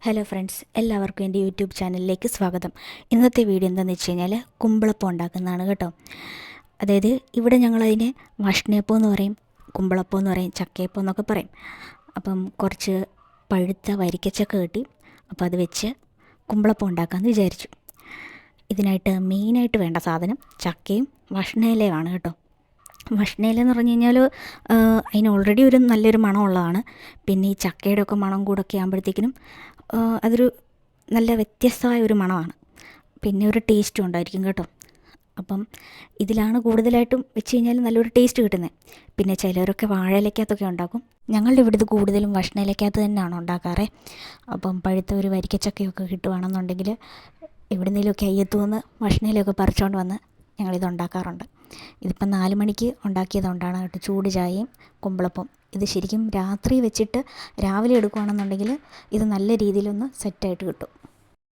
Hello friends, എല്ലാവർക്കും എൻ്റെ YouTube ചാനലിലേക്ക് സ്വാഗതം. ഇന്നത്തെ വീഡിയോ എന്താണെന്ന് വെച്ച് കഴിഞ്ഞാൽ കുമ്പിളപ്പം ഉണ്ടാക്കുന്നതാണ് കേട്ടോ. അതായത് ഇവിടെ ഞങ്ങളതിനെ വഷ്ണയപ്പം എന്ന് പറയും, കുമ്പിളപ്പം എന്ന് പറയും, ചക്കയപ്പം എന്നൊക്കെ പറയും. അപ്പം കുറച്ച് പഴുത്ത വരിക്കച്ചക്ക കിട്ടി, അപ്പോൾ അത് വെച്ച് കുമ്പിളപ്പം ഉണ്ടാക്കാമെന്ന് വിചാരിച്ചു. ഇതിനായിട്ട് മെയിനായിട്ട് വേണ്ട സാധനം ചക്കയും വഷ്ണയിലയുമാണ് കേട്ടോ. വഷ്ണയില എന്ന് പറഞ്ഞു കഴിഞ്ഞാൽ അതിന് ഓൾറെഡി ഒരു നല്ലൊരു മണമുള്ളതാണ്. പിന്നെ ഈ ചക്കയുടെ ഒക്കെ മണം കൂടൊക്കെ ആകുമ്പോഴത്തേക്കിനും അതൊരു നല്ല വ്യത്യസ്തമായ ഒരു മണമാണ്, പിന്നെ ഒരു ടേസ്റ്റും ഉണ്ടായിരിക്കും കേട്ടോ. അപ്പം ഇതിലാണ് കൂടുതലായിട്ടും വെച്ച് കഴിഞ്ഞാൽ നല്ലൊരു ടേസ്റ്റ് കിട്ടുന്നത്. പിന്നെ ചിലരൊക്കെ വാഴയിലക്കകത്തൊക്കെ ഉണ്ടാക്കും. ഞങ്ങളുടെ ഇവിടെ ഇത് കൂടുതലും വഷ്ണയിലക്കകത്ത് തന്നെയാണ് ഉണ്ടാക്കാറ്. അപ്പം പഴുത്ത ഒരു വരിക്കച്ചക്കയൊക്കെ കിട്ടുവാണെന്നുണ്ടെങ്കിൽ എവിടുന്നേലുമൊക്കെ അയ്യത്തു വന്ന് വഷ്ണയിലൊക്കെ പറിച്ചുകൊണ്ട് വന്ന് ഞങ്ങളിത് ഉണ്ടാക്കാറുണ്ട്. ഇതിപ്പം 4 മണിക്ക് ഉണ്ടാക്കിയതുകൊണ്ടാണ് കേട്ടോ, ചൂട് ചായയും കുമ്പിളപ്പം. ഇത് ശരിക്കും രാത്രി വെച്ചിട്ട് രാവിലെ എടുക്കുകയാണെന്നുണ്ടെങ്കിൽ ഇത് നല്ല രീതിയിലൊന്ന് സെറ്റായിട്ട് കിട്ടും.